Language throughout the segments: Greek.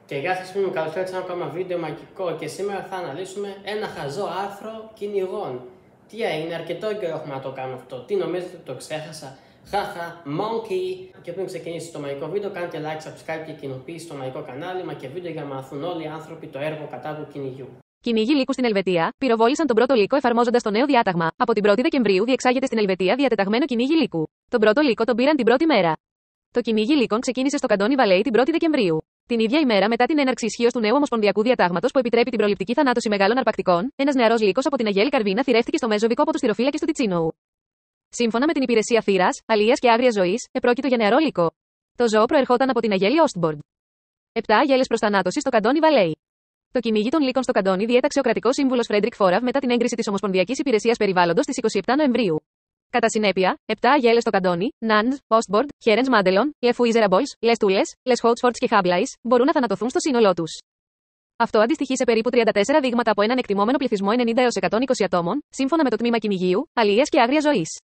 Και γεια σας φίλοι μου, καλώς ήρθατε σε ένα ακόμα βίντεο μαγικό και σήμερα θα αναλύσουμε ένα χαζό άρθρο κυνηγών. Τι έγινε, αρκετό καιρό έχουμε να το κάνουμε αυτό. Τι νομίζετε, το ξέχασα. Χαχα, monkey. Και πριν ξεκινήσει το μαγικό βίντεο, κάντε like, subscribe και κοινοποίηση στο μαγικό κανάλι, μα και βίντεο για να μάθουν όλοι οι άνθρωποι το έργο κατά του κυνηγιού. Κυνήγοι λύκου στην Ελβετία πυροβόλησαν τον πρώτο λύκο εφαρμόζοντας το νέο διάταγμα. Από την 1η Δεκεμβρίου διεξάγεται στην Ελβετία διατεταγμένο κυνήγι λύκου. Τον πρώτο λύκο τον πήραν την πρώτη μέρα. Το κυνήγι λύκων ξεκίνησε στο καντόνι Βαλέι την 1η Δεκεμβρίου. Την ίδια ημέρα μετά την έναρξη ισχύω του νέου ομοσπονδιακού διατάγματος που επιτρέπει την προληπτική θανάτωση μεγάλων αρπακτικών, ένας νεαρός λύκος από την Αγέλη Καρβίνα θηρεύτηκε στο Μέζοβικο από τους θηροφύλακες του Τιτσίνόου. Σύμφωνα με την Υπηρεσία Θύρας, Αλίας και Άγριας Ζωής, επρόκειτο για νεαρό λύκο. Το ζώο προερχόταν από την Αγέλη Όστμπορντ. 7 αγέλες προς θανάτωση στο καντόνι Βαλέι. Το κυνήγι των λύκων στο καντόνι διέταξε ο κρατικός σύμβουλος Φρέντρικ Φόραβ μετά την έγκριση της Ομοσπονδιακής Υπηρεσίας Περιβάλλοντος στις 27 Νοεμβρίου. Κατά συνέπεια, 7 αγέλες στο καντόνι, Νάντζ, Όστμπορντ, Χέρενς Μάντελον, Λεφουίζεραμπολς, Λες Τούλες, Λες Χόουτσφορτς και Χάμπλαϊς, μπορούν να θανατωθούν στο σύνολό τους. Αυτό αντιστοιχεί σε περίπου 34 δείγματα από έναν εκτιμόμενο πληθυσμό 90 έως 120 ατόμων, σύμφωνα με το τμήμα κυνηγίου, αλίας και άγριας ζωής.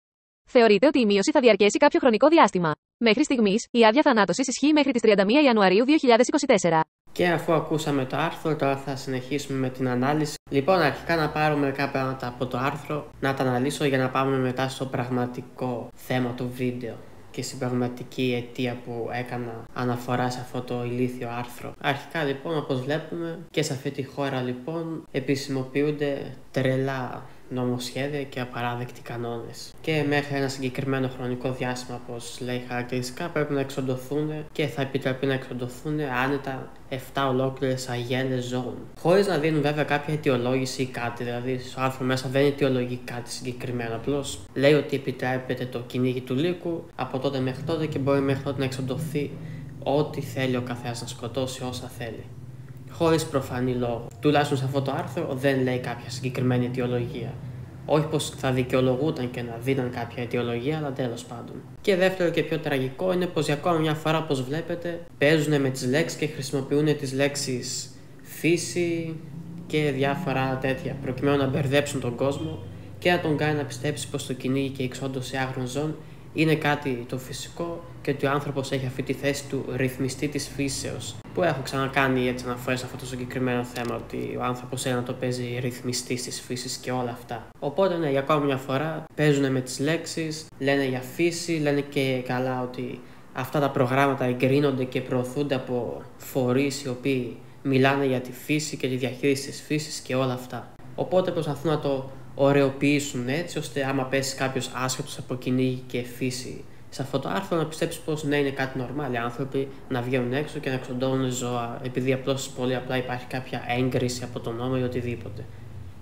Θεωρείται ότι η μείωση θα διαρκέσει κάποιο χρονικό διάστημα. Μέχρι στιγμής, η άδεια θανάτωσης ισχύει μέχρι τις 31 Ιανουαρίου 2024. Και αφού ακούσαμε το άρθρο, τώρα θα συνεχίσουμε με την ανάλυση. Λοιπόν, αρχικά να πάρω μερικά πράγματα από το άρθρο, να τα αναλύσω για να πάμε μετά στο πραγματικό θέμα του βίντεο και στην πραγματική αιτία που έκανα αναφορά σε αυτό το ηλίθιο άρθρο. Αρχικά λοιπόν, όπως βλέπουμε, και σε αυτή τη χώρα λοιπόν επισημοποιούνται τρελά νομοσχέδια και απαράδεκτοι κανόνες. Και μέχρι ένα συγκεκριμένο χρονικό διάστημα, όπως λέει χαρακτηριστικά, πρέπει να εξοντωθούν και θα επιτρέπει να εξοντωθούν άνετα 7 ολόκληρες αγέλες ζώων. Χωρίς να δίνουν βέβαια κάποια αιτιολόγηση ή κάτι, δηλαδή στο άρθρο μέσα δεν αιτιολογεί κάτι συγκεκριμένο. Απλώς λέει ότι επιτρέπεται το κυνήγι του λύκου από τότε μέχρι τότε και μπορεί μέχρι τότε να εξοντωθεί ό,τι θέλει ο καθένας, να σκοτώσει όσα θέλει. Χωρίς προφανή λόγο. Τουλάχιστον σε αυτό το άρθρο δεν λέει κάποια συγκεκριμένη αιτιολογία. Όχι πως θα δικαιολογούταν και να δίναν κάποια αιτιολογία, αλλά τέλος πάντων. Και δεύτερο και πιο τραγικό είναι πως για ακόμα μια φορά, όπως βλέπετε, παίζουν με τις λέξεις και χρησιμοποιούν τις λέξεις φύση και διάφορα τέτοια, προκειμένου να μπερδέψουν τον κόσμο και να τον κάνει να πιστέψει πως το κυνήγι και η εξόντωση άγριων ζώων είναι κάτι το φυσικό και ότι ο άνθρωπος έχει αυτή τη θέση του ρυθμιστή της φύσεως. Που έχω ξανακάνει έτσι αναφορές σε αυτό το συγκεκριμένο θέμα, ότι ο άνθρωπος να το παίζει ρυθμιστής της φύσης και όλα αυτά. Οπότε ναι, για ακόμα μια φορά παίζουν με τις λέξεις, λένε για φύση, λένε και καλά ότι αυτά τα προγράμματα εγκρίνονται και προωθούνται από φορείς οι οποίοι μιλάνε για τη φύση και τη διαχείριση της φύσης και όλα αυτά. Οπότε προσπαθούν να το ωρεοποιήσουν έτσι, ώστε άμα πέσει κάποιος άσχετος από κυνήγι και φύση σε αυτό το άρθρο να πιστέψει πως ναι, είναι κάτι νορμάλ οι άνθρωποι να βγαίνουν έξω και να εξοντώνουν ζώα, επειδή απλώς πολύ απλά υπάρχει κάποια έγκριση από τον νόμο ή οτιδήποτε.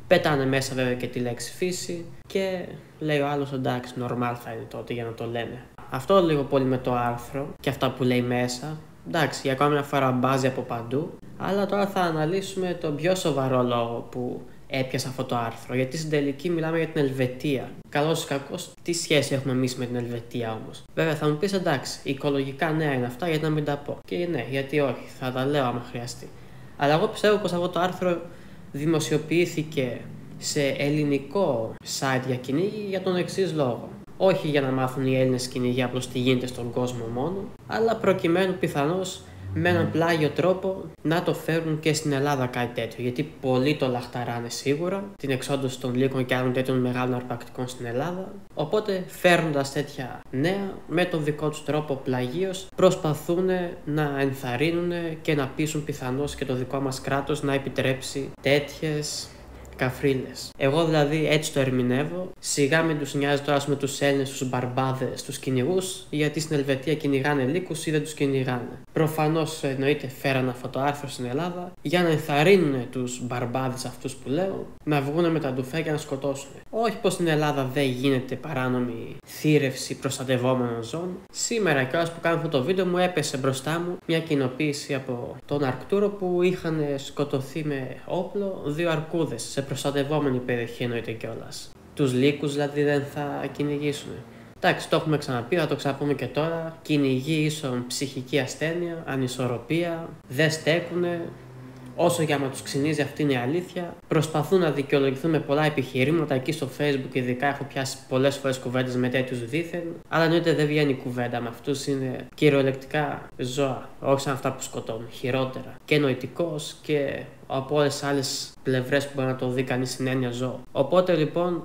Πετάνε μέσα βέβαια και τη λέξη φύση και λέει ο άλλος εντάξει, νορμάλ θα είναι τότε για να το λένε. Αυτό λίγο πολύ με το άρθρο και αυτά που λέει μέσα. Εντάξει, για ακόμα μια φορά μπάζει από παντού, αλλά τώρα θα αναλύσουμε τον πιο σοβαρό λόγο που έπιασα αυτό το άρθρο. Γιατί στην τελική μιλάμε για την Ελβετία. Καλώς ή κακώς, τι σχέση έχουμε εμείς με την Ελβετία όμως. Βέβαια θα μου πεις εντάξει, οικολογικά νέα είναι αυτά, γιατί να μην τα πω. Και ναι, γιατί όχι, θα τα λέω άμα χρειαστεί. Αλλά εγώ πιστεύω πως αυτό το άρθρο δημοσιοποιήθηκε σε ελληνικό site για κυνήγι για τον εξής λόγο. Όχι για να μάθουν οι Έλληνες κυνηγοί απλώς τι γίνεται στον κόσμο μόνο, αλλά προκειμένου πιθανώς με έναν πλάγιο τρόπο να το φέρουν και στην Ελλάδα κάτι τέτοιο. Γιατί πολλοί το λαχταράνε σίγουρα, την εξόντωση των λύκων και άλλων τέτοιων μεγάλων αρπακτικών στην Ελλάδα. Οπότε φέρνοντας τέτοια νέα με τον δικό τους τρόπο πλαγίως προσπαθούν να ενθαρρύνουν και να πείσουν πιθανώς και το δικό μας κράτος να επιτρέψει τέτοιες καφρίλες. Εγώ δηλαδή έτσι το ερμηνεύω. Σιγά μην τους νοιάζει τώρα με τους Έλληνες, τους μπαρμπάδες, τους κυνηγούς, γιατί στην Ελβετία κυνηγάνε λύκους ή δεν τους κυνηγάνε. Προφανώς εννοείται φέραν αυτό το άρθρο στην Ελλάδα για να ενθαρρύνουν τους μπαρμπάδες αυτούς που λέω να βγουν με τα ντουφέ και να σκοτώσουν. Όχι πως στην Ελλάδα δεν γίνεται παράνομη θήρευση προστατευόμενων ζώων. Σήμερα κιόλας που κάνω αυτό το βίντεο μου έπεσε μπροστά μου μια κοινοποίηση από τον Αρκτούρο που είχαν σκοτωθεί με όπλο 2 αρκούδες σε προστατευόμενη περιοχή εννοείται κιόλας. Τους λύκους δηλαδή δεν θα κυνηγήσουν. Εντάξει, το έχουμε ξαναπεί, θα το ξαναπούμε και τώρα. Κυνηγή ίσον ψυχική ασθένεια, ανισορροπία, δεν στέκουνε όσο για να τους ξυνίζει, αυτή είναι η αλήθεια. Προσπαθούν να δικαιολογηθούν με πολλά επιχειρήματα. Εκεί στο Facebook, ειδικά, έχω πιάσει πολλές φορές κουβέντες με τέτοιους δήθεν. Αλλά εννοείται δεν βγαίνει κουβέντα με αυτούς. Είναι κυριολεκτικά ζώα, όχι σαν αυτά που σκοτώνουν. Χειρότερα. Και νοητικός και από όλες τις άλλες πλευρές που μπορεί να το δει κανείς στην έννοια ζώο. Οπότε λοιπόν.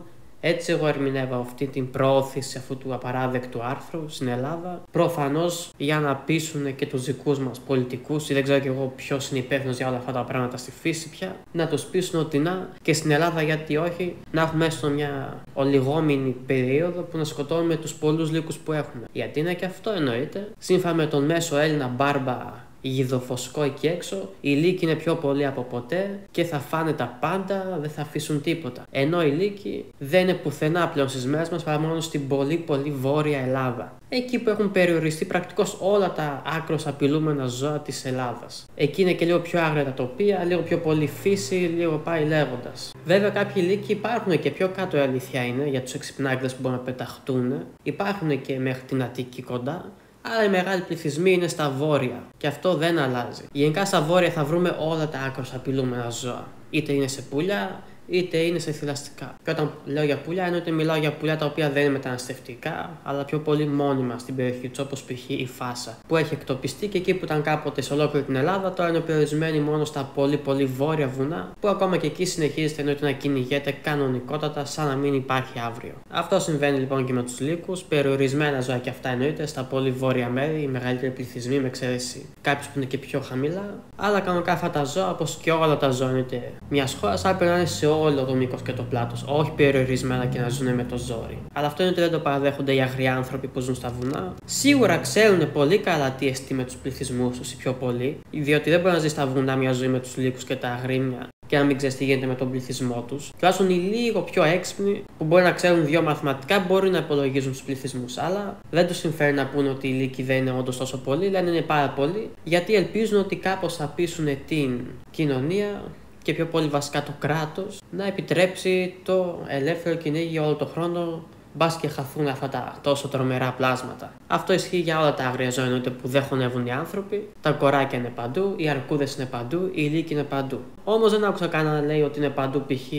Έτσι, εγώ ερμηνεύω αυτή την προώθηση αυτού του απαράδεκτου άρθρου στην Ελλάδα. Προφανώς για να πείσουν και τους δικούς μας πολιτικούς, ή δεν ξέρω κι εγώ ποιος είναι υπεύθυνος για όλα αυτά τα πράγματα στη φύση πια, να τους πείσουν ότι να και στην Ελλάδα, γιατί όχι, να έχουμε έστω μια ολιγόμενη περίοδο που να σκοτώνουμε τους πολλούς λύκους που έχουμε. Γιατί είναι και αυτό εννοείται. Σύμφωνα με τον μέσο Έλληνα μπάρμπα γιδοφοσκό εκεί έξω, οι λύκοι είναι πιο πολλοί από ποτέ και θα φάνε τα πάντα, δεν θα αφήσουν τίποτα. Ενώ οι λύκοι δεν είναι πουθενά πλέον στις μέρες μας παρά μόνο στην πολύ πολύ βόρεια Ελλάδα. Εκεί που έχουν περιοριστεί πρακτικώς όλα τα άκρως απειλούμενα ζώα της Ελλάδας. Εκεί είναι και λίγο πιο άγρια τα τοπία, λίγο πιο πολύ φύση, λίγο πάει λέγοντας. Βέβαια, κάποιοι λύκοι υπάρχουν και πιο κάτω, η αλήθεια είναι, για τους εξυπνάκηδες που μπορούν να πεταχτούν. Υπάρχουν και μέχρι την Αττική κοντά. Αλλά οι μεγάλοι πληθυσμοί είναι στα βόρεια και αυτό δεν αλλάζει. Γενικά στα βόρεια θα βρούμε όλα τα άκρως απειλούμενα ζώα. Είτε είναι σε πουλιά, είτε είναι σε θηλαστικά. Και όταν λέω για πουλιά, εννοείται μιλάω για πουλιά τα οποία δεν είναι μεταναστευτικά, αλλά πιο πολύ μόνιμα στην περιοχή του, όπως π.χ. η Φάσα, που έχει εκτοπιστεί και εκεί που ήταν κάποτε σε ολόκληρη την Ελλάδα, τώρα είναι περιορισμένη μόνο στα πολύ πολύ βόρεια βουνά, που ακόμα και εκεί συνεχίζεται εννοείται να κυνηγέται κανονικότατα, σαν να μην υπάρχει αύριο. Αυτό συμβαίνει λοιπόν και με τους λύκους, περιορισμένα ζώα και αυτά εννοείται στα πολύ βόρεια μέρη, οι μεγαλύτεροι πληθυσμοί, με εξαίρεση κάποιους που είναι και πιο χαμηλά, αλλά κανονικά αυτά τα ζώα, όπως και όλα τα ζώα εννοείται μια χώρα, θα πρέπει να είναι σε όλο το μήκος και το πλάτος, όχι περιορισμένα και να ζουν με το ζόρι. Αλλά αυτό είναι ότι δεν το παραδέχονται οι αγριοί άνθρωποι που ζουν στα βουνά. Σίγουρα ξέρουν πολύ καλά τι εστί με τους πληθυσμούς τους οι πιο πολλοί, διότι δεν μπορεί να ζει στα βουνά μια ζωή με τους λύκους και τα αγρίμια και να μην ξέρει τι γίνεται με τον πληθυσμό τους. Τουλάχιστον οι λίγο πιο έξυπνοι, που μπορεί να ξέρουν δύο μαθηματικά, μπορεί να υπολογίζουν τους πληθυσμούς. Αλλά δεν τους συμφέρει να πούνε ότι οι λύκοι δεν είναι όντως τόσο πολλοί, λένε είναι πάρα πολλοί, γιατί ελπίζουν ότι κάπως θα πείσουν την κοινωνία και πιο πολύ βασικά το κράτος να επιτρέψει το ελεύθερο κυνήγι όλο το χρόνο, μπας και χαθούν αυτά τα τόσο τρομερά πλάσματα. Αυτό ισχύει για όλα τα άγρια ζώα εννοείται που δεν χωνεύουν οι άνθρωποι. Τα κοράκια είναι παντού, οι αρκούδες είναι παντού, οι λύκοι είναι παντού. Όμως δεν άκουσα κανένα να λέει ότι είναι παντού π.χ.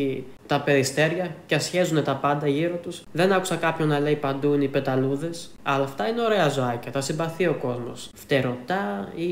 τα περιστέρια και ασχέζουν τα πάντα γύρω τους. Δεν άκουσα κάποιον να λέει παντού είναι οι πεταλούδες. Αλλά αυτά είναι ωραία ζωάκια, τα συμπαθεί ο κόσμος. Φτερωτά ή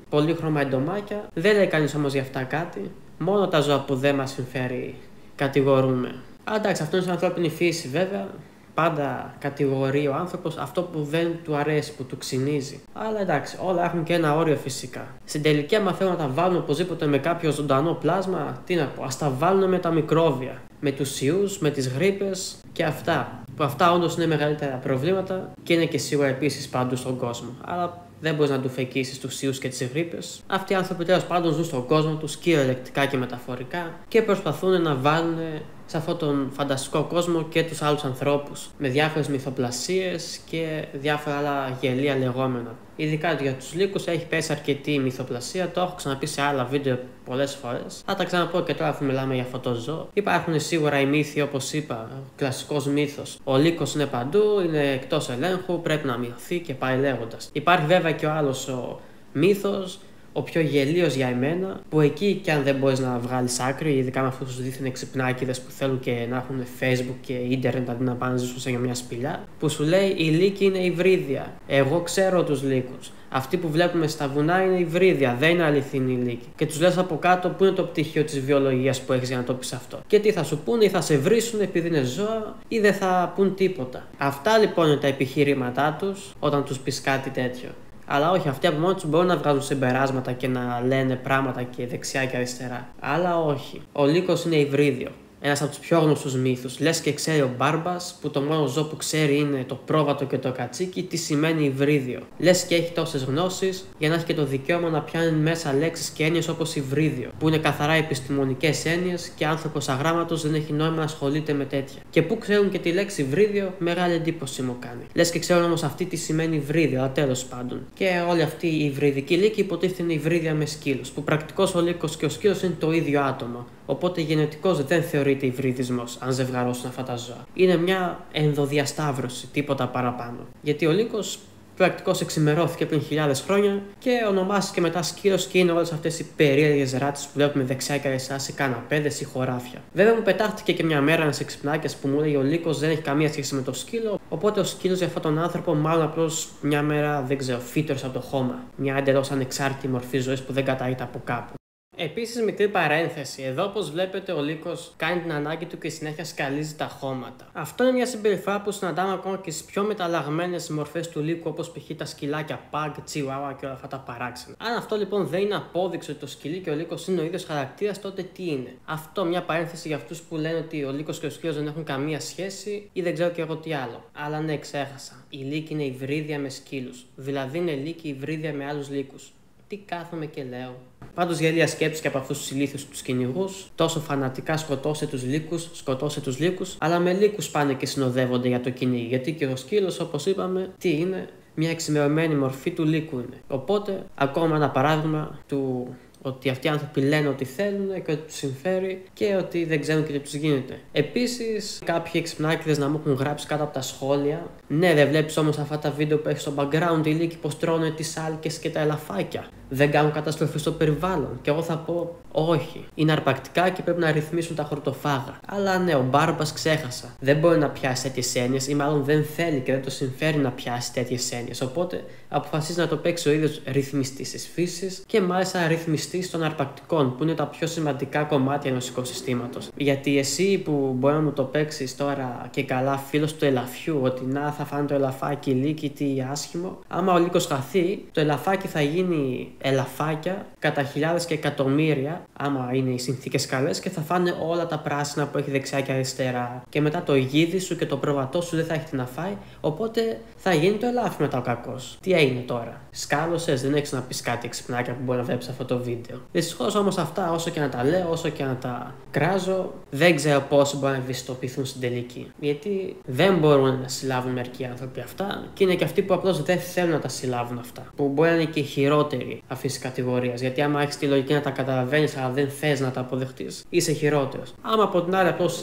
πολύχρωμα εντομάκια. Δεν λέει κανείς όμως για αυτά κάτι. Μόνο τα ζώα που δεν μας συμφέρει κατηγορούμε. Εντάξει, αυτό είναι στην ανθρώπινη φύση βέβαια. Πάντα κατηγορεί ο άνθρωπος αυτό που δεν του αρέσει, που του ξυνίζει. Αλλά εντάξει, όλα έχουν και ένα όριο φυσικά. Στην τελική, άμα θέλουν να τα βάλουν οπωσδήποτε με κάποιο ζωντανό πλάσμα, τι να πω, ας τα βάλουν με τα μικρόβια. Με τους ιούς, με τις γρίπες και αυτά. Που αυτά όντως είναι μεγαλύτερα προβλήματα και είναι και σίγουρα επίσης παντού στον κόσμο. Αλλά δεν μπορείς να του φεκίσεις τους ιούς και τις γρίπες. Αυτοί οι άνθρωποι τέλος πάντων ζουν στον κόσμο τους κυριολεκτικά και μεταφορικά και προσπαθούν να βάλουν σε αυτόν τον φανταστικό κόσμο και τους άλλους ανθρώπους με διάφορες μυθοπλασίες και διάφορα άλλα γελία λεγόμενα. Ειδικά για τους λύκους έχει πέσει αρκετή μυθοπλασία, το έχω ξαναπεί σε άλλα βίντεο πολλές φορές. Θα τα ξαναπώ και τώρα αφού μιλάμε για αυτό το ζώο. Υπάρχουν σίγουρα οι μύθοι, όπως είπα, ο κλασικός μύθος. Ο λύκος είναι παντού, είναι εκτός ελέγχου, πρέπει να μειωθεί και πάει λέγοντας. Υπάρχει βέβαια και ο άλλος ο μύθος, ο πιο γελίος για εμένα, που εκεί κι αν δεν μπορείς να βγάλεις άκρη, ειδικά με αυτούς τους δίθεν εξυπνάκηδες που θέλουν και να έχουν Facebook και ίντερνετ αντί να πάνε να ζήσουν σε μια σπηλιά, που σου λέει οι λύκοι είναι υβρίδια. Εγώ ξέρω τους λύκους. Αυτοί που βλέπουμε στα βουνά είναι υβρίδια, δεν είναι αληθινοί λύκοι. Και τους λες από κάτω που είναι το πτυχίο της βιολογίας που έχεις για να το πεις αυτό. Και τι θα σου πούνε, ή θα σε βρίσουν επειδή είναι ζώα, ή δεν θα πούν τίποτα. Αυτά λοιπόν είναι τα επιχειρήματά τους όταν τους πεις κάτι τέτοιο. Αλλά όχι, αυτοί από μόνοι τους μπορούν να βγάζουν συμπεράσματα και να λένε πράγματα και δεξιά και αριστερά. Αλλά όχι. Ο λύκος είναι υβρίδιο. Ένας από τους πιο γνωστούς μύθους. Λες και ξέρει ο Μπάρμπας, που το μόνο ζώο που ξέρει είναι το πρόβατο και το κατσίκι, τι σημαίνει υβρίδιο. Λες και έχει τόσες γνώσεις για να έχει και το δικαίωμα να πιάνει μέσα λέξεις και έννοιες όπως υβρίδιο, που είναι καθαρά επιστημονικές έννοιες και άνθρωπος αγράμματος δεν έχει νόημα να ασχολείται με τέτοια. Και που ξέρουν και τη λέξη υβρίδιο, μεγάλη εντύπωση μου κάνει. Λες και ξέρουν όμως αυτή τι σημαίνει υβρίδιο, αλλά τέλος πάντων. Και όλοι αυτοί οι υβριδικοί λύκοι υποτίθεται είναι υβρίδια με σκύλους, που πρακτικώς ο λύκος και ο σκύλος είναι το ίδιο άτομο. Οπότε γενετικώς δεν θεωρείται υβριδισμός αν ζευγαρώσουν αυτά τα ζώα. Είναι μια ενδοδιασταύρωση, τίποτα παραπάνω. Γιατί ο λύκος πρακτικώς εξημερώθηκε πριν χιλιάδες χρόνια και ονομάστηκε μετά σκύλος και είναι όλες αυτές οι περίεργες ράτες που βλέπουμε δεξιά και αριστερά σε καναπέδες ή χωράφια. Βέβαια, μου πετάχτηκε και μια μέρα ένας εξυπνάκιας που μου λέει ο λύκος δεν έχει καμία σχέση με το σκύλο, οπότε ο σκύλος για αυτόν τον άνθρωπο μάλλον απλώς μια μέρα, δεν ξέρω, φύτρωσε από το χώμα. Μια εντελώς ανεξάρτητη μορφή ζωής που δεν κατάγεται από κάπου. Επίσης, μικρή παρένθεση. Εδώ, όπως βλέπετε, ο λύκος κάνει την ανάγκη του και συνέχεια σκαλίζει τα χώματα. Αυτό είναι μια συμπεριφορά που συναντάμε ακόμα και στις πιο μεταλλαγμένες μορφές του λύκου, όπως π.χ. τα σκυλάκια Pug, Chihuahua και όλα αυτά τα παράξενα. Αν αυτό λοιπόν δεν είναι απόδειξη ότι το σκυλί και ο λύκος είναι ο ίδιος χαρακτήρας, τότε τι είναι? Αυτό μια παρένθεση για αυτούς που λένε ότι ο λύκος και ο σκύλος δεν έχουν καμία σχέση ή δεν ξέρω και εγώ τι άλλο. Αλλά ναι, ξέχασα. Η λύκη είναι υβρίδια με σκύλους. Δηλαδή είναι λύκη υβρίδια με άλλους λύκους. Τι κάθομαι και λέω. Πάντως γελία σκέψη και από αυτούς τους ηλίθιους τους κυνηγούς. Τόσο φανατικά σκοτώσε τους λύκους, αλλά με λύκους πάνε και συνοδεύονται για το κυνήγι. Γιατί και ο σκύλος, όπως είπαμε, τι είναι? Μια εξημερωμένη μορφή του λύκου είναι. Οπότε, ακόμα ένα παράδειγμα του ότι αυτοί οι άνθρωποι λένε ότι θέλουν και ότι τους συμφέρει και ότι δεν ξέρουν και τι τους γίνεται. Επίσης, κάποιοι εξυπνάκηδες να μου έχουν γράψει κάτω από τα σχόλια. Ναι, δεν βλέπεις όμως αυτά τα βίντεο που έχει στο background οι λύκοι πως τρώνε τις άλκες και τα ελαφάκια? Δεν κάνουν καταστροφή στο περιβάλλον? Και εγώ θα πω όχι. Είναι αρπακτικά και πρέπει να ρυθμίσουν τα χορτοφάγα. Αλλά ναι, ο Μπάρμπας ξέχασα. Δεν μπορεί να πιάσει τέτοιες έννοιες ή μάλλον δεν θέλει και δεν το συμφέρει να πιάσει τέτοιες έννοιες. Οπότε αποφασίζει να το παίξει ο ίδιος ρυθμιστής της φύσης και μάλιστα ρυθμιστής των αρπακτικών, που είναι τα πιο σημαντικά κομμάτια ενός οικοσυστήματος. Γιατί εσύ που μπορεί να μου το παίξεις τώρα και καλά φίλος του ελαφιού, ότι να θα φάνε το ελαφάκι λύκη, τι άσχημο. Άμα ο λύκος χαθεί, το ελαφάκι θα γίνει ελαφάκια κατά χιλιάδες και εκατομμύρια, άμα είναι οι συνθήκες καλές, και θα φάνε όλα τα πράσινα που έχει δεξιά και αριστερά. Και μετά το γίδι σου και το πρόβατό σου δεν θα έχει τι να φάει, οπότε θα γίνει το ελάφι μετά ο κακός. Τι έγινε τώρα? Σκάλωσες, δεν έχεις να πεις κάτι εξυπνάκια που μπορεί να βλέπεις αυτό το βίντεο. Δυστυχώς όμως αυτά, όσο και να τα λέω, όσο και να τα κράζω, δεν ξέρω πόσοι μπορεί να ευαισθητοποιηθούν στην τελική. Γιατί δεν μπορούν να συλλάβουν μερικοί άνθρωποι αυτά και είναι και αυτοί που απλώς δεν θέλουν να τα συλλάβουν αυτά. Που μπορεί να είναι και οι χειρότεροι αυτή τη κατηγορία. Γιατί άμα έχεις τη λογική να τα καταλαβαίνεις, αλλά δεν θες να τα αποδεχτείς, είσαι χειρότερος. Άμα από την άλλη απλώς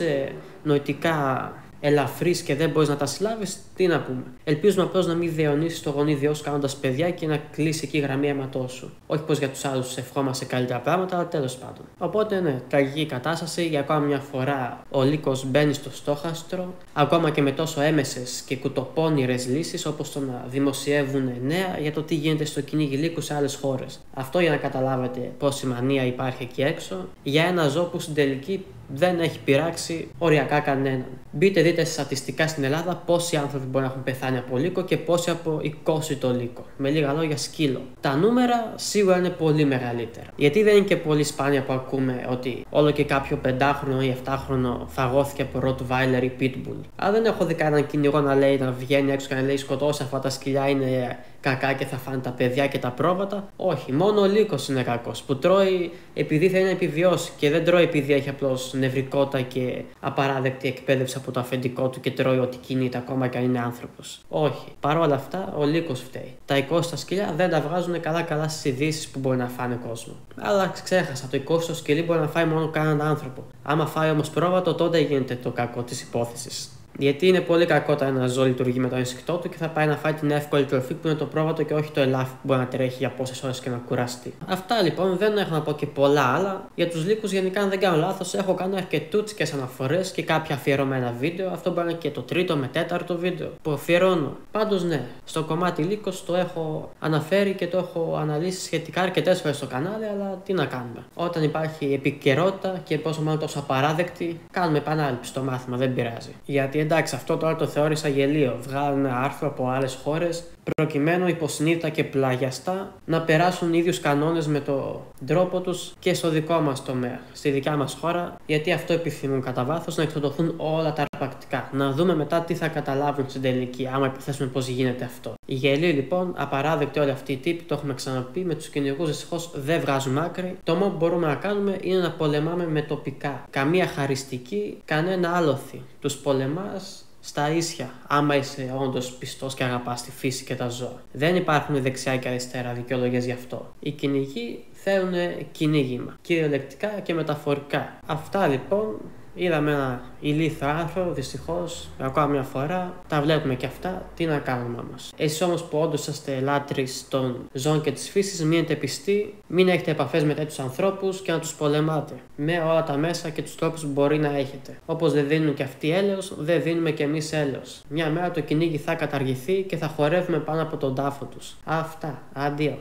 νοητικά ελαφρύς και δεν μπορείς να τα συλλάβεις, τι να πούμε. Ελπίζουμε απλώς να μην διαιωνίσεις το γονίδιό σου κάνοντας παιδιά και να κλείσει εκεί η γραμμή αίματός σου. Όχι πως για τους άλλους ευχόμαστε καλύτερα πράγματα, αλλά τέλος πάντων. Οπότε ναι, τραγική κατάσταση. Για ακόμα μια φορά ο λύκος μπαίνει στο στόχαστρο, ακόμα και με τόσο έμεσες και κουτοπώνηρες λύσεις, όπως το να δημοσιεύουν νέα για το τι γίνεται στο κυνήγι λύκου σε άλλες χώρες. Αυτό για να καταλάβετε πόση μανία υπάρχει εκεί έξω για ένα ζώο που στην τελική δεν έχει πειράξει οριακά κανέναν. Μπείτε, δείτε στατιστικά στην Ελλάδα πόσοι άνθρωποι μπορεί να έχουν πεθάνει από λύκο και πόσοι από οικόσιτο λύκο. Με λίγα λόγια, σκύλο. Τα νούμερα σίγουρα είναι πολύ μεγαλύτερα. Γιατί δεν είναι και πολύ σπάνια που ακούμε ότι όλο και κάποιο 5χρονο ή 7χρονο φαγώθηκε από Rottweiler ή Pitbull. Αλλά δεν έχω δει κανέναν κυνηγό να λέει, να βγαίνει έξω και να λέει σκοτώσε αυτά τα σκυλιά, είναι κακά και θα φάνε τα παιδιά και τα πρόβατα. Όχι, μόνο ο λύκος είναι κακός που τρώει επειδή θέλει να επιβιώσει και δεν τρώει επειδή έχει απλώς νευρικότητα και απαράδεκτη εκπαίδευση από το αφεντικό του και τρώει ό,τι κινείται ακόμα και αν είναι άνθρωπος. Όχι. Παρ' όλα αυτά, ο λύκος φταίει. Τα οικόσιτα σκυλιά δεν τα βγάζουν καλά-καλά στις ειδήσεις που μπορεί να φάνε κόσμο. Αλλά ξέχασα, το οικόσιτο σκυλί μπορεί να φάει μόνο κανέναν άνθρωπο. Άμα φάει όμως πρόβατο, τότε γίνεται το κακό της υπόθεσης. Γιατί είναι πολύ κακό όταν ένα ζώο λειτουργεί με το ενστικτό του και θα πάει να φάει την εύκολη τροφή που είναι το πρόβατο και όχι το ελάφι που μπορεί να τρέχει για πόσες ώρες και να κουραστεί. Αυτά λοιπόν, δεν έχω να πω και πολλά άλλα. Για τους λύκους, γενικά, αν δεν κάνω λάθος, έχω κάνει αρκετούτσικες αναφορές και κάποια αφιερωμένα βίντεο. Αυτό μπορεί να είναι και το τρίτο με τέταρτο βίντεο που αφιερώνω. Πάντως, ναι, στο κομμάτι λύκος το έχω αναφέρει και το έχω αναλύσει σχετικά αρκετές φορές στο κανάλι, αλλά τι να κάνουμε. Όταν υπάρχει επικαιρότητα και πόσο μάλλον τόσο απαράδεκτη, κάνουμε επανάληψη στο μάθημα, δεν πειράζει. Γιατί εντάξει, αυτό τώρα το θεώρησα γελίο. Βγάλουν ένα άρθρο από άλλες χώρες προκειμένου υποσυνείδητα και πλαγιαστά να περάσουν οι ίδιους κανόνες με τον τρόπο τους και στο δικό μας τομέα, στη δικιά μας χώρα, γιατί αυτό επιθυμούν κατά βάθος, να εξοντωθούν όλα τα αρπακτικά. Να δούμε μετά τι θα καταλάβουν στην τελική, άμα υποθέσουμε πώς γίνεται αυτό. Οι γελοί λοιπόν, απαράδεκτοι όλοι αυτοί οι τύποι, το έχουμε ξαναπεί, με τους κυνηγούς δυστυχώς δεν βγάζουν άκρη. Το μόνο που μπορούμε να κάνουμε είναι να πολεμάμε με τοπικά. Καμία χαριστική, κανένα άλοθη. Τους πολεμάς στα ίσια, άμα είσαι όντως πιστός και αγαπάς τη φύση και τα ζώα. Δεν υπάρχουν δεξιά και αριστερά δικαιολογίες γι' αυτό. Οι κυνηγοί θέλουν κυνήγημα, κυριολεκτικά και μεταφορικά. Αυτά λοιπόν. Είδαμε ένα ηλίθιο άρθρο, δυστυχώς, ακόμα μια φορά. Τα βλέπουμε και αυτά. Τι να κάνουμε όμως. Εσείς όμως που όντως είστε λάτρεις των ζώων και της φύσης, μείνετε πιστοί, μην έχετε επαφές με τέτοιους ανθρώπους και να τους πολεμάτε. Με όλα τα μέσα και τους τρόπους που μπορεί να έχετε. Όπως δεν δίνουν και αυτοί έλεος, δεν δίνουμε και εμείς έλεος. Μια μέρα το κυνήγι θα καταργηθεί και θα χορεύουμε πάνω από τον τάφο τους. Αυτά. Αντίο.